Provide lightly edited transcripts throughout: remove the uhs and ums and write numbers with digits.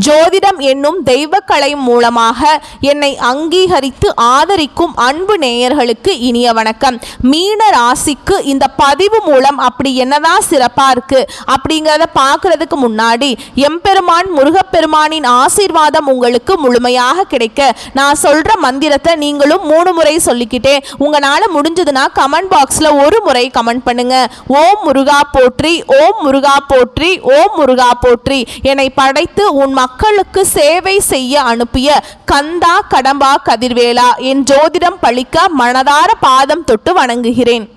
ஜோதிடம் என்னும் தெய்வக்கலை மூலமாக என்னை அங்கீகரித்து ஆதரிக்கும் அன்பு நேயர்களுக்கு இனிய வணக்கம். மீன ராசிக்கு இந்த பதிவு மூலம் அப்படி என்னதான் சிறப்பா இருக்கு அப்படிங்கிறத பார்க்கறதுக்கு முன்னாடி எம்பெருமான் முருகப்பெருமானின் ஆசீர்வாதம் உங்களுக்கு முழுமையாக கிடைக்க நான் சொல்ற மந்திரத்தை நீங்களும் 3 முறை சொல்லிக்கிட்டே உங்களால முடிஞ்சதுன்னா கமெண்ட் பாக்ஸ்ல ஒரு முறை கமெண்ட் பண்ணுங்க. ஓம் முருகா போற்றி, ஓம் முருகா போற்றி, ஓம் முருகா போற்றி. என்னை படைத்து உன் மக்களுக்கு சேவை செய்ய அனுப்பிய கந்தா கடம்பா கதிர்வேலா, என் ஜோதிடம் பழிக்க மனதார பாதம் தொட்டு வணங்குகிறேன்.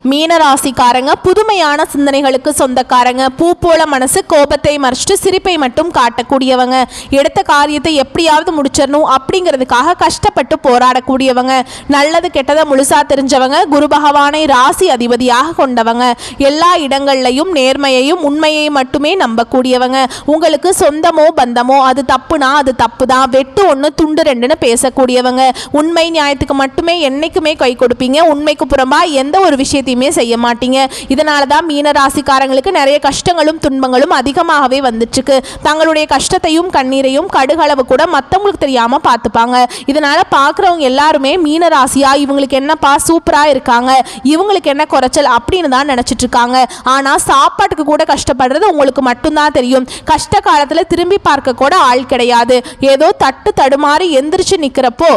மீனராசிக்காரங்க புதுமையான சிந்தனைகளுக்கு சொந்தக்காரங்க. பூ போல மனசு, கோபத்தை மறைச்சிட்டு சிரிப்பை மட்டும் காட்டக்கூடியவங்க. எடுத்த காரியத்தை எப்படியாவது முடிச்சிடணும் அப்படிங்கிறதுக்காக கஷ்டப்பட்டு போராடக்கூடியவங்க. நல்லது கெட்டதை முழுசா தெரிஞ்சவங்க. குரு பகவானை ராசி அதிபதியாக கொண்டவங்க. எல்லா இடங்கள்லையும் நேர்மையையும் உண்மையை மட்டுமே நம்பக்கூடியவங்க. உங்களுக்கு சொந்தமோ பந்தமோ அது தப்புனா அது தப்பு தான், வெட்டு ஒன்று துண்டு ரெண்டுன்னு பேசக்கூடியவங்க. உண்மை நியாயத்துக்கு மட்டுமே என்னைக்குமே கை கொடுப்பீங்க. உண்மைக்கு புறம்பா எந்த ஒரு விஷயத்தையும் செய்ய மாட்டீங்க. இதனால தான் மீன ராசிக்காரங்களுக்கு நிறைய கஷ்டங்களும் துன்பங்களும் அதிகமாகவே வந்துட்டு இருக்கு. தங்களுடைய கஷ்டத்தையும் கண்ணீரையும் கடுகளவு கூட மற்றவங்களுக்கு தெரியாம பார்த்துப்பாங்க. இதனால பார்க்குறவங்க எல்லாருமே மீன ராசியா இவங்களுக்கு என்னப்பா சூப்பரா இருக்காங்க, இவங்களுக்கு என்ன குறைச்சல் அப்படின்னு தான் நினைச்சிட்டு இருக்காங்க. ஆனா சாப்பாட்டுக்கு கூட கஷ்டப்படுறது உங்களுக்கு மட்டும்தான் தெரியும். கஷ்ட காலத்துல திரும்பி பார்க்க கூட ஆள் கிடையாது. ஏதோ தட்டு தடுமாறி எந்திரிச்சு நிக்கிறப்போ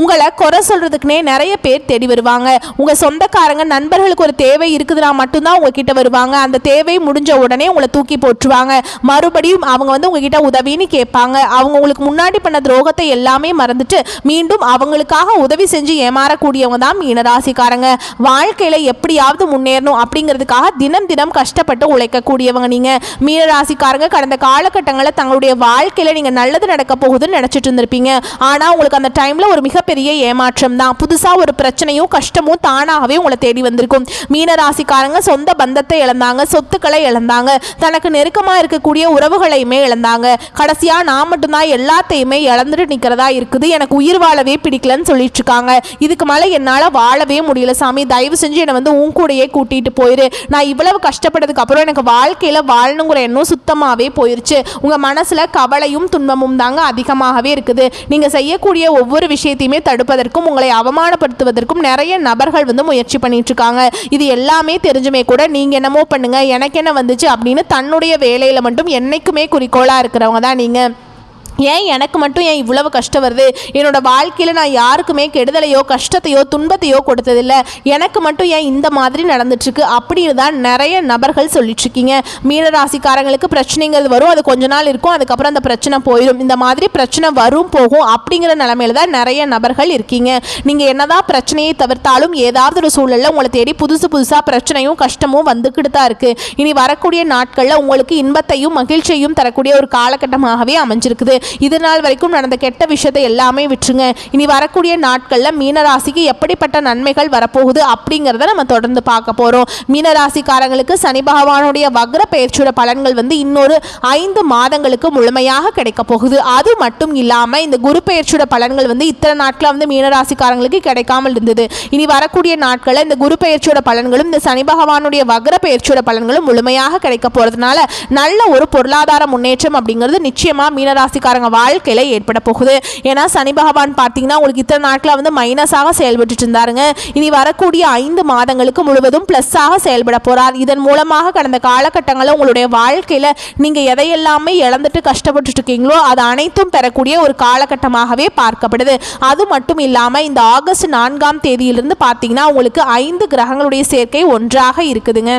உங்களை குறை சொல்கிறதுக்குனே நிறைய பேர் தேடி வருவாங்க. உங்கள் சொந்தக்காரங்க நண்பர்களுக்கு ஒரு தேவை இருக்குதுன்னா மட்டும்தான் உங்ககிட்ட வருவாங்க. அந்த தேவை முடிஞ்ச உடனே உங்களை தூக்கி போட்டுருவாங்க. மறுபடியும் அவங்க உங்ககிட்ட உதவின்னு கேட்பாங்க. அவங்க உங்களுக்கு முன்னாடி பண்ண துரோகத்தை எல்லாமே மறந்துட்டு மீண்டும் அவங்களுக்காக உதவி செஞ்சு ஏமாறக்கூடியவங்க தான் மீனராசிக்காரங்க. வாழ்க்கையில் எப்படியாவது முன்னேறணும் அப்படிங்கிறதுக்காக தினம் தினம் கஷ்டப்பட்டு உழைக்கக்கூடியவங்க நீங்கள். மீனராசிக்காரங்க கடந்த காலகட்டங்களில் தங்களுடைய வாழ்க்கையில் நீங்கள் நல்லது நடக்க போகுதுன்னு நினச்சிட்டு இருந்திருப்பீங்க. ஆனால் உங்களுக்கு அந்த டைமில் ஒரு மிக பெரிய ஏமாற்றம் தான். புதுசா ஒரு பிரச்சனையும் கஷ்டமும் தானாகவே உங்களை தேடி வந்திருக்கும். மீனராசிக்காரங்க சொந்த பந்தத்தை இழந்தாங்க, சொத்துக்களை இழந்தாங்க, தனக்கு நெருக்கமா இருக்கக்கூடிய உறவுகளையுமே இழந்தாங்க. கடைசியா நான் மட்டும்தான் எல்லாத்தையுமே இழந்துட்டு நிக்கிறதா இருக்குது, எனக்கு உயிர் வாழவே பிடிக்கலன்னு சொல்லிட்டு இருக்காங்க. இதுக்கு மேல என்னால வாழவே முடியல சாமி, தயவு செஞ்சு என்னை உன் கூடையே கூட்டிட்டு போயிரு. நான் இவ்வளவு கஷ்டப்பட்டதுக்கு அப்புறம் எனக்கு வாழ்க்கையில வாழணுங்கிற எண்ணம் சுத்தமாவே போயிருச்சு. உங்க மனசுல கவலையும் துன்பமும் தாங்க அதிகமாகவே இருக்குது. நீங்க செய்யக்கூடிய ஒவ்வொரு விஷயத்தையுமே தடுப்பதற்கும் உங்களை அவமானப்படுத்துவதற்கும் நிறைய நபர்கள் முயற்சி பண்ணிட்டு இருக்காங்க. இது எல்லாமே தெரிஞ்சுமே கூட நீங்க என்னமோ பண்ணுங்க, எனக்கு என்ன வந்துச்சு அப்படின்னு தன்னுடைய வேலையில மட்டும் என்னைக்குமே குறிக்கோளா இருக்கிறவங்க தான் நீங்க. ஏன் எனக்கு மட்டும் ஏன் இவ்வளவு கஷ்டம் வருது, என்னோட வாழ்க்கையில் நான் யாருக்குமே கெடுதலையோ கஷ்டத்தையோ துன்பத்தையோ கொடுத்ததில்லை, எனக்கு மட்டும் ஏன் இந்த மாதிரி நடந்துட்டுருக்கு அப்படின்னு தான் நிறைய நபர்கள் சொல்லிட்டுருக்கீங்க. மீனராசிக்காரங்களுக்கு பிரச்சனைங்கிறது வரும், அது கொஞ்ச நாள் இருக்கும், அதுக்கப்புறம் அந்த பிரச்சனை போயிடும். இந்த மாதிரி பிரச்சனை வரும் போகும் அப்படிங்கிற நிலைமையில தான் நிறைய நபர்கள் இருக்கீங்க. நீங்கள் என்னதான் பிரச்சனையை தவிர்த்தாலும் ஏதாவது ஒரு சூழலில் உங்களை தேடி புதுசாக பிரச்சனையும் கஷ்டமும் வந்துக்கிட்டு தான் இருக்குது. இனி வரக்கூடிய நாட்களில் உங்களுக்கு இன்பத்தையும் மகிழ்ச்சியையும் தரக்கூடிய ஒரு காலகட்டமாகவே அமைஞ்சிருக்குது. இது நாள் வரைக்கும் நடந்த கெட்ட விஷயத்தை எல்லாமே விட்டுருங்க. இனி வரக்கூடிய நாட்களில் மீனராசிக்கு எப்படிப்பட்ட நன்மைகள் வரப்போகுது அப்படிங்கிறத நம்ம தொடர்ந்து பார்க்க போகிறோம். மீனராசிக்காரங்களுக்கு சனி பகவானுடைய வக்ர பெயர்ச்சியோட பலன்கள் இன்னொரு 5 மாதங்களுக்கு முழுமையாக கிடைக்க போகுது. அது மட்டும் இல்லாமல் இந்த குரு பெயர்ச்சியோட பலன்கள் இத்தனை நாட்களாக மீனராசிக்காரங்களுக்கு கிடைக்காமல் இருந்தது. இனி வரக்கூடிய நாட்களில் இந்த குரு பெயர்ச்சியோட பலன்களும் இந்த சனி பகவானுடைய வக்ர பெயர்ச்சியோட பலன்களும் முழுமையாக கிடைக்க போகிறதுனால நல்ல ஒரு பொருளாதார முன்னேற்றம் அப்படிங்கிறது நிச்சயமாக மீனராசிக்காரங்க வாழ்க்கையில ஏற்பட போகுது. ஏன்னா சனி பகவான் பார்த்தீங்கன்னா உங்களுக்கு இத்தனை நாட்கள மைனஸாக செயல்பட்டு இருந்தாருங்க. இனி வரக்கூடிய 5 மாதங்களுக்கு முழுவதும் பிளஸ்ஸாக செயல்பட போறார். இதன் மூலமாக கடந்த காலகட்டங்களில் உங்களுடைய வாழ்க்கையில நீங்க எதையெல்லாமே இழந்துட்டு கஷ்டப்பட்டு இருக்கீங்களோ அது அனைத்தும் பெறக்கூடிய ஒரு காலகட்டமாகவே பார்க்கப்படுது. அது மட்டும் இல்லாம இந்த ஆகஸ்ட் 4ஆம் தேதியிலிருந்து பார்த்தீங்கன்னா உங்களுக்கு 5 கிரகங்களுடைய சேர்க்கை ஒன்றாக இருக்குதுங்க.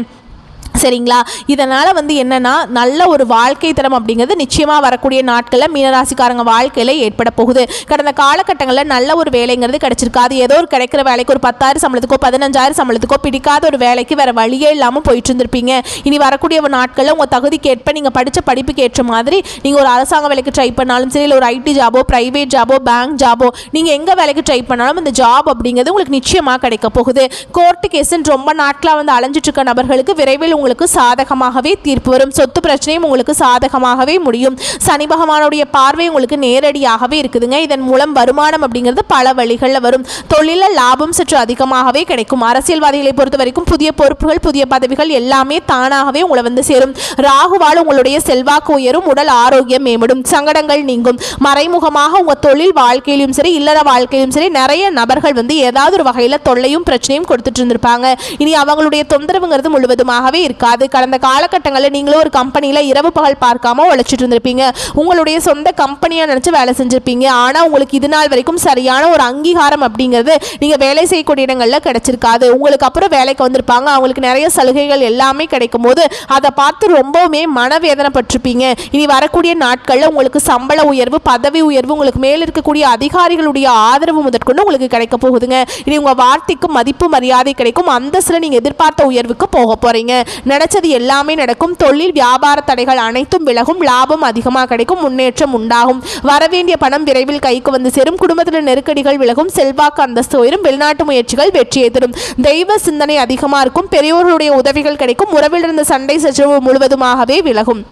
சரிங்களா? இதனால் என்னென்னா நல்ல ஒரு வாழ்க்கை தரம் அப்படிங்கிறது நிச்சயமாக வரக்கூடிய நாட்களில் மீனராசிக்காரங்க வாழ்க்கையில் ஏற்பட போகுது. கடந்த காலகட்டங்களில் நல்ல ஒரு வேலைங்கிறது கிடைச்சிருக்காது. ஏதோ ஒரு கிடைக்கிற வேலைக்கு ஒரு 10,000 சம்பளத்துக்கோ 15,000 சம்பளத்துக்கோ பிடிக்காத ஒரு வேலைக்கு வேறு வழியே இல்லாமல் போயிட்டு இருந்திருப்பீங்க. இனி வரக்கூடிய நாட்களில் உங்கள் தகுதிக்கு ஏற்ப நீங்கள் படித்த படிப்புக்கு ஏற்ற மாதிரி நீங்கள் ஒரு அரசாங்க வேலைக்கு ட்ரை பண்ணாலும் சரி, இல்லை ஒரு ஐடி ஜாபோ ப்ரைவேட் ஜாபோ பேங்க் ஜாபோ நீங்கள் எங்கே வேலைக்கு ட்ரை பண்ணாலும் இந்த ஜாப் அப்படிங்கிறது உங்களுக்கு நிச்சயமாக கிடைக்க போகுது. கோர்ட்டு கேஸுன்னு ரொம்ப நாட்களாக அலைஞ்சிட்டு இருக்க நபர்களுக்கு விரைவில் உங்களுக்கு சாதகமாகவே தீர்ப்பு வரும். சொத்து பிரச்சனையும் உங்களுக்கு சாதகமாகவே முடியும். சனி பகவானுடைய பார்வை உங்களுக்கு நேரடியாகவே இருக்குதுங்க. இதன் மூலம் வருமானம் அப்படிங்கிறது பல வழிகளில் வரும். தொழில லாபம் சற்று அதிகமாகவே கிடைக்கும். அரசியல்வாதிகளை பொறுத்த வரைக்கும் புதிய பொறுப்புகள், புதிய பதவிகள் எல்லாமே தானாகவே உங்களை வந்து சேரும். ராகுவால் உங்களுடைய செல்வாக்கு உயரும், உடல் ஆரோக்கியம் மேம்படும், சங்கடங்கள் நீங்கும். மறைமுகமாக உங்கள் தொழில் வாழ்க்கையிலும் சரி, இல்லற வாழ்க்கையிலும் சரி, நிறைய நபர்கள் வந்து ஏதாவது ஒரு வகையில் தொல்லையும் பிரச்சனையும் கொடுத்துட்டு இருந்திருப்பாங்க. இனி அவங்களுடைய தொந்தரவுங்கிறது முழுவதுமாகவே இருக்காது. கடந்த காலகட்டங்களில் நீங்களும் ஒரு கம்பெனியில் இரவு பகல் பார்க்காம உழைச்சிட்டு இருந்திருப்பீங்க. உங்களுடைய சொந்த கம்பெனியாக நினச்சி வேலை செஞ்சுருப்பீங்க. ஆனால் உங்களுக்கு இது நாள் வரைக்கும் சரியான ஒரு அங்கீகாரம் அப்படிங்கிறது நீங்கள் வேலை செய்யக்கூடிய இடங்களில் கிடைச்சிருக்காது. உங்களுக்கு அப்புறம் வேலைக்கு வந்திருப்பாங்க. அவங்களுக்கு நிறைய சலுகைகள் எல்லாமே கிடைக்கும் போது அதை பார்த்து ரொம்பவுமே மனவேதனைப்பட்டிருப்பீங்க. இனி வரக்கூடிய நாட்களில் உங்களுக்கு சம்பள உயர்வு, பதவி உயர்வு, உங்களுக்கு மேல் இருக்கக்கூடிய அதிகாரிகளுடைய ஆதரவு முதற்கொண்டு உங்களுக்கு கிடைக்க போகுதுங்க. இனி உங்கள் வார்த்தைக்கு மதிப்பு மரியாதை கிடைக்கும். அந்தஸ்தில் நீங்கள் எதிர்பார்த்த உயர்வுக்கு போக போறீங்க. நினைச்சது எல்லாமே நடக்கும். தொழில் வியாபார தடைகள் அனைத்தும் விலகும். லாபம் அதிகமாக கிடைக்கும். முன்னேற்றம் உண்டாகும். வரவேண்டிய பணம் விரைவில் கைக்கு வந்து சேரும். குடும்பத்தில் நெருக்கடிகள் விலகும். செல்வாக்கு அந்தஸ்து உயரும். வெளிநாட்டு முயற்சிகள் வெற்றியை தரும். தெய்வ சிந்தனை அதிகமாக இருக்கும். பெரியோர்களுடைய உதவிகள் கிடைக்கும். உறவில் இருந்த சண்டை சச்சரவு முழுவதுமாகவே விலகும்.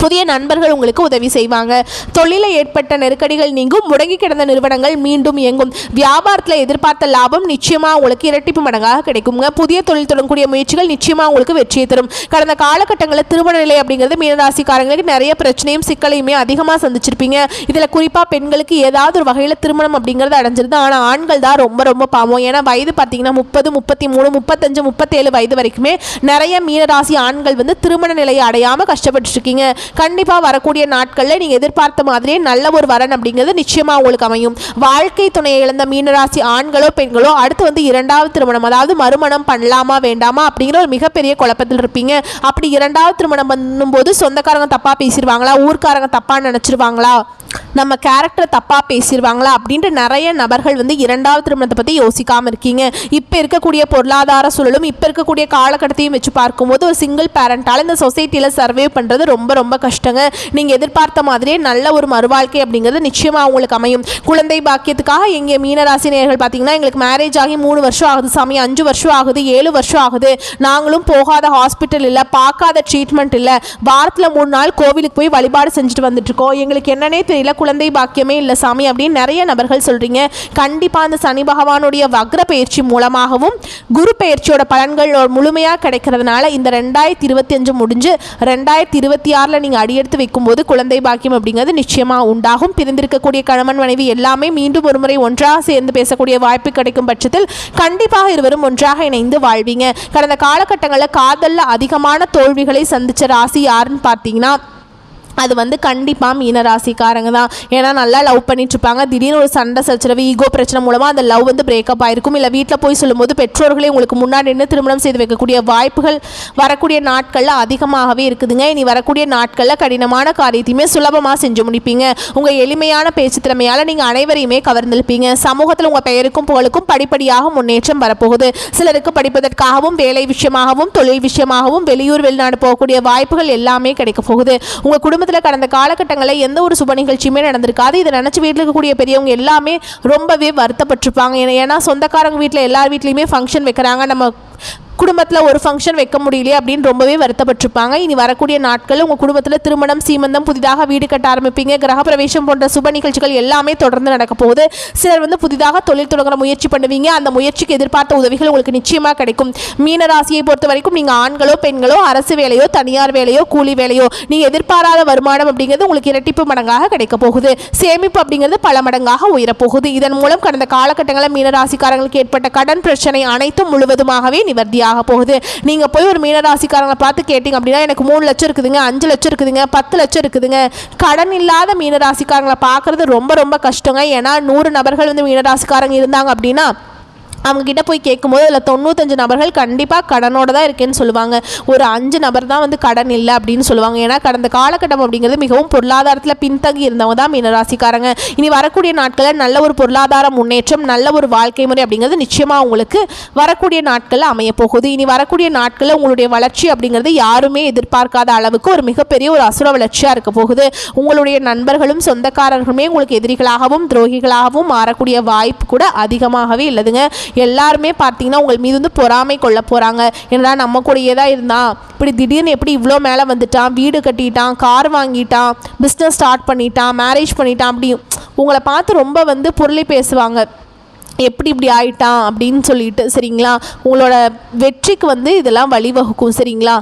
புதிய நண்பர்கள் உங்களுக்கு உதவி செய்வாங்க. தொழிலில் ஏற்பட்ட நெருக்கடிகள் நீங்கும். முடங்கி கிடந்த நிறுவனங்கள் மீண்டும் இயங்கும். வியாபாரத்தில் எதிர்பார்த்த லாபம் நிச்சயமாக உங்களுக்கு இரட்டிப்பு மடங்காக கிடைக்குங்க. புதிய தொழில் தொடங்கக்கூடிய முயற்சிகள் நிச்சயமாக உங்களுக்கு வெற்றியை தரும். கடந்த காலகட்டங்களில் திருமண நிலை அப்படிங்கிறது மீனராசிக்காரங்களுக்கு நிறைய பிரச்சனையும் சிக்கலையுமே அதிகமாக சந்திச்சிருப்பீங்க. இதில் குறிப்பாக பெண்களுக்கு ஏதாவது ஒரு வகையில் திருமணம் அப்படிங்கிறது அடைஞ்சிருது. ஆனால் ஆண்கள் தான் ரொம்ப ரொம்ப பாவம். ஏன்னா வயது பார்த்தீங்கன்னா 30, 33, 35, 37 வயது வரைக்குமே நிறைய மீனராசி ஆண்கள் வந்து திருமண நிலையை அடையாமல் கஷ்டப்பட்டு இருக்கீங்க. கண்டிப்பாக வரக்கூடிய நாட்களில் நீங்கள் எதிர்பார்த்த மாதிரியே நல்ல ஒரு வரன் அப்படிங்கிறது நிச்சயமாக உங்களுக்கு அமையும். வாழ்க்கை துணையை இழந்த மீனராசி ஆண்களோ பெண்களோ அடுத்து வந்து இரண்டாவது திருமணம், அதாவது மறுமணம் பண்ணலாமா வேண்டாமா அப்படிங்கிற ஒரு மிகப்பெரிய குழப்பத்தில் இருப்பீங்க. அப்படி இரண்டாவது திருமணம் பண்ணும்போது சொந்தக்காரங்க தப்பாக பேசிடுவாங்களா, ஊர்க்காரங்க தப்பாக நினச்சிருவாங்களா, நம்ம கேரக்டர் தப்பாக பேசிடுவாங்களா அப்படின்ட்டு நிறைய நபர்கள் வந்து இரண்டாவது திருமணத்தை பற்றி யோசிக்காமல் இருக்கீங்க. இப்போ இருக்கக்கூடிய பொருளாதார சூழலும் இப்போ இருக்கக்கூடிய காலகட்டத்தையும் வச்சு பார்க்கும்போது ஒரு சிங்கிள் பேரண்டால் இந்த சொசைட்டியில் சர்வே பண்ணுறது ரொம்ப ரொம்ப கஷ்டங்க. நீங்கள் எதிர்பார்த்த மாதிரியே நல்ல ஒரு மறுவாழ்க்கை அப்படிங்கிறது நிச்சயமாக அவங்களுக்கு அமையும். குழந்தை பாக்கியத்துக்காக எங்கள் மீனராசி நேயர்கள் பார்த்தீங்கன்னா எங்களுக்கு மேரேஜ் ஆகி 3 வருஷம் ஆகுது சாமி, 5 வருஷம் ஆகுது, 7 வருஷம் ஆகுது, நாங்களும் போகாத ஹாஸ்பிட்டல் இல்லை, பார்க்காத ட்ரீட்மெண்ட் இல்லை, வாரத்தில் 3 நாள் கோவிலுக்கு போய் வழிபாடு செஞ்சுட்டு வந்துட்டுருக்கோம், எங்களுக்கு என்னன்னே தெரியல, குழந்தை பாக்கியமே இல்லை சாமி அப்படின்னு நிறைய நபர்கள் சொல்கிறீங்க. கண்டிப்பாக அந்த சனி பகவானுடைய வக்ர பயிற்சி மூலமாகவும் குரு பயிற்சியோட பலன்கள் முழுமையாக கிடைக்கிறதுனால இந்த 2025 முடிஞ்சு 2026 நீங்கள் அடியெடுத்து வைக்கும்போது குழந்தை பாக்கியம் அப்படிங்கிறது நிச்சயமாக உண்டாகும். பிரிந்திருக்கக்கூடிய கணவன் மனைவி எல்லாமே மீண்டும் ஒரு முறை ஒன்றாக சேர்ந்து பேசக்கூடிய வாய்ப்பு கிடைக்கும் பட்சத்தில் கண்டிப்பாக இருவரும் ஒன்றாக இணைந்து வாழ்வீங்க. கடந்த காலகட்டங்களில் காதலில் அதிகமான தோல்விகளை சந்தித்த ராசி யாருன்னு பார்த்தீங்கன்னா அது வந்து கண்டிப்பாக மீனராசிக்காரங்க தான். ஏன்னா நல்லா லவ் பண்ணிட்டுருப்பாங்க. திடீர்னு ஒரு சண்டை சச்சரவு, ஈகோ பிரச்சனை மூலமாக அந்த லவ் வந்து பிரேக்கப் ஆகிருக்கும். இல்லை வீட்டில் போய் சொல்லும்போது பெற்றோர்களே உங்களுக்கு முன்னாடி நின்று திருமணம் செய்து வைக்கக்கூடிய வாய்ப்புகள் வரக்கூடிய நாட்களில் அதிகமாகவே இருக்குதுங்க. இனி வரக்கூடிய நாட்களில் கடினமான காரியத்தையுமே சுலபமாக செஞ்சு முடிப்பீங்க. உங்கள் எளிமையான பேச்சு திறமையால் நீங்கள் அனைவரையுமே கவர்ந்திருப்பீங்க. சமூகத்தில் உங்கள் பெயருக்கும் புகழுக்கும் படிப்படியாக முன்னேற்றம் வரப்போகுது. சிலருக்கு படிப்பதற்காகவும் வேலை விஷயமாகவும் தொழில் விஷயமாகவும் வெளியூர் வெளிநாடு போகக்கூடிய வாய்ப்புகள் எல்லாமே கிடைக்க போகுது. உங்கள் குடும்பத்தில் கடந்த காலகட்டங்களில் எந்த ஒரு சுப நிகழ்ச்சியுமே நடந்திருக்காது. இதை நினச்சி வீட்டில் இருக்கக்கூடிய பெரியவங்க எல்லாமே ரொம்பவே வருத்தப்பட்டிருப்பாங்க. ஏன்னா சொந்தக்காரங்க வீட்டில் எல்லார் வீட்லேயுமே ஃபங்க்ஷன் வைக்கிறாங்க, நம்ம குடும்பத்தில் ஒரு ஃபங்க்ஷன் வைக்க முடியலையே அப்படின்னு ரொம்பவே வருத்தப்பட்டிருப்பாங்க. இனி வரக்கூடிய நாட்கள் உங்கள் குடும்பத்தில் திருமணம், சீமந்தம், புதிதாக வீடு கட்ட ஆரம்பிப்பீங்க. கிரகப்பிரவேசம் போன்ற சுப நிகழ்ச்சிகள் எல்லாமே தொடர்ந்து நடக்க போகுது. சிலர் வந்து புதிதாக தொழில் தொடங்குற முயற்சி பண்ணுவீங்க. அந்த முயற்சிக்கு எதிர்பார்த்த உதவிகள் உங்களுக்கு நிச்சயமாக கிடைக்கும். மீனராசியை பொறுத்த வரைக்கும் நீங்கள் ஆண்களோ பெண்களோ அரசு வேலையோ தனியார் வேலையோ கூலி வேலையோ நீங்கள் எதிர்பாராத வருமானம் அப்படிங்கிறது உங்களுக்கு இரட்டிப்பு மடங்காக கிடைக்க போகுது. சேமிப்பு அப்படிங்கிறது பல மடங்காக உயரப்போகுது. இதன் மூலம் கடந்த காலகட்டங்களில் மீனராசிக்காரங்களுக்கு ஏற்பட்ட கடன் பிரச்சனை அனைத்தும் முழுவதுமாகவே நிவர்த்தியாக போகுது. நீங்க போய் ஒரு மீனராசிக்காரங்களை பார்த்து கேட்டீங்க அப்படின்னா எனக்கு 3 லட்சம் இருக்குதுங்க, 5 லட்சம் இருக்குதுங்க, 10 லட்சம் இருக்குதுங்க, கடன் இல்லாத மீனராசிக்காரங்களை பார்க்கறது ரொம்ப ரொம்ப கஷ்டங்க. ஏன்னா 100 நபர்கள் வந்து மீனராசிக்காரங்க இருந்தாங்க அப்படின்னா அவங்ககிட்ட போய் கேட்கும்போது அதில் 95 நபர்கள் கண்டிப்பாக கடனோடு தான் இருக்கேன்னு சொல்லுவாங்க. ஒரு 5 நபர் தான் வந்து கடன் இல்லை அப்படின்னு சொல்லுவாங்க. ஏன்னா கடந்த காலகட்டம் அப்படிங்கிறது மிகவும் பொருளாதாரத்தில் பின்தங்கி இருந்தவங்க தான் மீனராசிக்காரங்க. இனி வரக்கூடிய நாட்களில் நல்ல ஒரு பொருளாதார முன்னேற்றம், நல்ல ஒரு வாழ்க்கை முறை அப்படிங்கிறது நிச்சயமாக உங்களுக்கு வரக்கூடிய நாட்களில் அமைய போகுது. இனி வரக்கூடிய நாட்களில் உங்களுடைய வளர்ச்சி அப்படிங்கிறது யாருமே எதிர்பார்க்காத அளவுக்கு ஒரு மிகப்பெரிய ஒரு அசுர வளர்ச்சியாக இருக்க போகுது. உங்களுடைய நண்பர்களும் சொந்தக்காரர்களுமே உங்களுக்கு எதிரிகளாகவும் துரோகிகளாகவும் மாறக்கூடிய வாய்ப்பு கூட அதிகமாகவே இல்லதுங்க. எல்லாருமே பார்த்தீங்கன்னா உங்கள் மீது வந்து பொறாமை கொள்ள போகிறாங்க. ஏன்னா நம்ம கூடயே தான் இருந்தான், இப்படி திடீர்னு எப்படி இவ்வளோ மேலே வந்துட்டான், வீடு கட்டிட்டான், கார் வாங்கிட்டான், பிஸ்னஸ் ஸ்டார்ட் பண்ணிட்டான், மேரேஜ் பண்ணிட்டான், அப்படி உங்களை பார்த்து ரொம்ப வந்து பொருளை பேசுவாங்க, எப்படி இப்படி ஆயிட்டான் அப்படின்னு சொல்லிட்டு. சரிங்களா, உங்களோட வெற்றிக்கு வந்து இதெல்லாம் வழிவகுக்கும். சரிங்களா,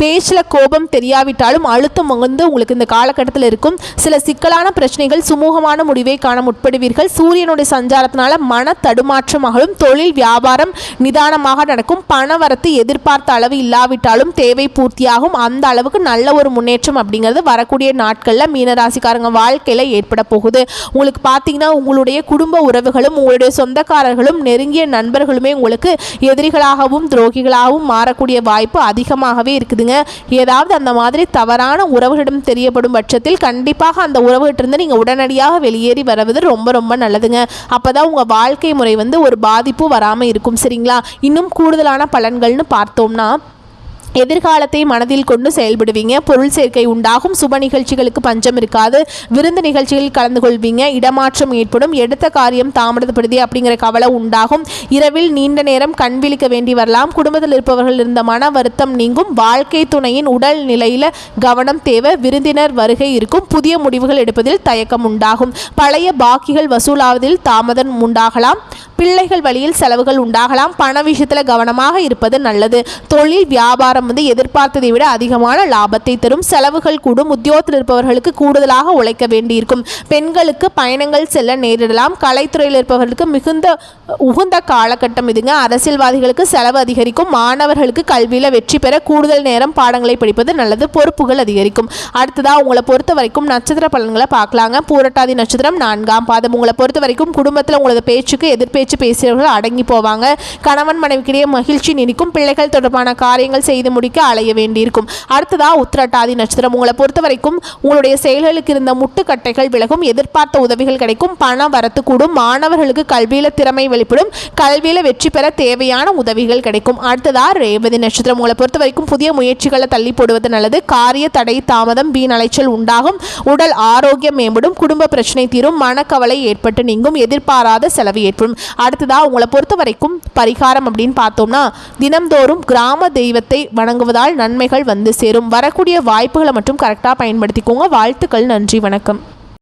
பேச்சில் கோபம் தெரியாவிட்டாலும் அழுத்தம் வந்து உங்களுக்கு இந்த காலகட்டத்தில் இருக்கும். சில சிக்கலான பிரச்சனைகள் சுமூகமான முடிவை காண முற்படுவீர்கள். சூரியனுடைய சஞ்சாரத்தினால மன தடுமாற்றமாகவும் தொழில் வியாபாரம் நிதானமாக நடக்கும். பணவரத்து எதிர்பார்த்த அளவு இல்லாவிட்டாலும் தேவை பூர்த்தியாகும். அந்த அளவுக்கு நல்ல ஒரு முன்னேற்றம் அப்படிங்கிறது வரக்கூடிய நாட்களில் மீனராசிக்காரங்க வாழ்க்கையில் ஏற்பட போகுது. உங்களுக்கு பார்த்தீங்கன்னா உங்களுடைய குடும்ப உறவுகளும் உங்களுடைய சொந்தக்காரர்களும் நெருங்கிய நண்பர்களுமே உங்களுக்கு எதிரிகளாகவும் துரோகிகளாகவும் மாறக்கூடிய வாய்ப்பு அதிகமாகவே இருக்குதுங்க. ஏதாவது அந்த மாதிரி தவறான உறவுகளிடம் தெரியப்படும் பட்சத்தில் கண்டிப்பாக அந்த உறவுகிட்டிருந்து நீங்கள் உடனடியாக வெளியேறி வருவது ரொம்ப ரொம்ப நல்லதுங்க. அப்போதான் உங்கள் வாழ்க்கை முறை வந்து ஒரு பாதிப்பு வராமல் இருக்கும். சரிங்களா, இன்னும் கூடுதலான பலன்கள்னு பார்த்தோம்னா, எதிர்காலத்தை மனதில் கொண்டு செயல்படுவீங்க. பொருள் சேர்க்கை உண்டாகும். சுப நிகழ்ச்சிகளுக்கு பஞ்சம் இருக்காது. விருந்து நிகழ்ச்சிகளில் கலந்து கொள்வீங்க. இடமாற்றம் ஏற்படும். எடுத்த காரியம் தாமதப்படுத்தி அப்படிங்கிற கவலை உண்டாகும். இரவில் நீண்ட நேரம் கண் விழிக்க வேண்டி வரலாம். குடும்பத்தில் இருப்பவர்கள் இருந்த மன வருத்தம் நீங்கும். வாழ்க்கை துணையின் உடல் நிலையில் கவனம் தேவை. விருந்தினர் வருகை இருக்கும். புதிய முடிவுகள் எடுப்பதில் தயக்கம் உண்டாகும். பழைய பாக்கிகள் வசூலாவதில் தாமதம் உண்டாகலாம். பிள்ளைகள் வழியில் செலவுகள் உண்டாகலாம். பண விஷயத்தில் கவனமாக இருப்பது நல்லது. தொழில் வியாபாரம் வந்து எதிர்பார்த்ததை விட அதிகமான லாபத்தை தரும். செலவுகள் கூடும். உத்தியோகத்தில் இருப்பவர்களுக்கு கூடுதலாக உழைக்க வேண்டியிருக்கும். பெண்களுக்கு பயணங்கள் செல்ல நேரிடலாம். கலைத்துறையில் இருப்பவர்களுக்கு உகுந்த காலகட்டம் இதுங்க. அரசியல்வாதிகளுக்கு செலவு அதிகரிக்கும். மாணவர்களுக்கு கல்வியில் வெற்றி பெற கூடுதல் நேரம் பாடங்களை படிப்பது நல்லது. பொறுப்புகள் அதிகரிக்கும். அடுத்ததாக உங்களை பொறுத்த வரைக்கும் நட்சத்திர பலன்களை பார்க்கலாங்க. பூரட்டாதி நட்சத்திரம் 4ஆம் பாதம். உங்களை பொறுத்த வரைக்கும் குடும்பத்தில் உங்களது பேச்சுக்கு எதிர்பேச்சு பேசியவர்கள் அடங்கி போவாங்க. கணவன் மனைவிக்கிடையே மகிழ்ச்சி நீடிக்கும். பிள்ளைகள் தொடர்பான காரியங்கள் செய்து முடிக்க அலைய வேண்டியிருக்கும். அடுத்ததா உத்திரட்டாதி நட்சத்திரம். உங்களை பொறுத்த வரைக்கும் உங்களுடைய செயல்களுக்கு இருந்த முட்டுக்கட்டைகள் விலகும். எதிர்பார்த்த உதவிகள் கிடைக்கும். பண வரத்து கூடும். மாணவர்களுக்கு கல்வியில திறமை வெளிப்படும். கல்வியில வெற்றி பெற தேவையான உதவிகள் கிடைக்கும். அடுத்ததா ரேவதி நட்சத்திரம். உங்களை பொறுத்த வரைக்கும் புதிய முயற்சிகளை தள்ளி போடுவது நல்லது. காரிய தடை தாமதம் வீண் அலைச்சல் உண்டாகும். உடல் ஆரோக்கியம் மேம்படும். குடும்ப பிரச்சனை தீரும். மனக்கவலை ஏற்பட்டு நீங்கும். எதிர்பாராத செலவு ஏற்படும். அடுத்ததா உங்களை பொறுத்த வரைக்கும் பரிகாரம் அப்படின்னு பார்த்தோம்னா, தினம்தோறும் கிராம தெய்வத்தை வணங்குவதால் நன்மைகள் வந்து சேரும். வரக்கூடிய வாய்ப்புகளை மட்டும் கரெக்டாக பயன்படுத்திக்கோங்க. வாழ்த்துக்கள். நன்றி, வணக்கம்.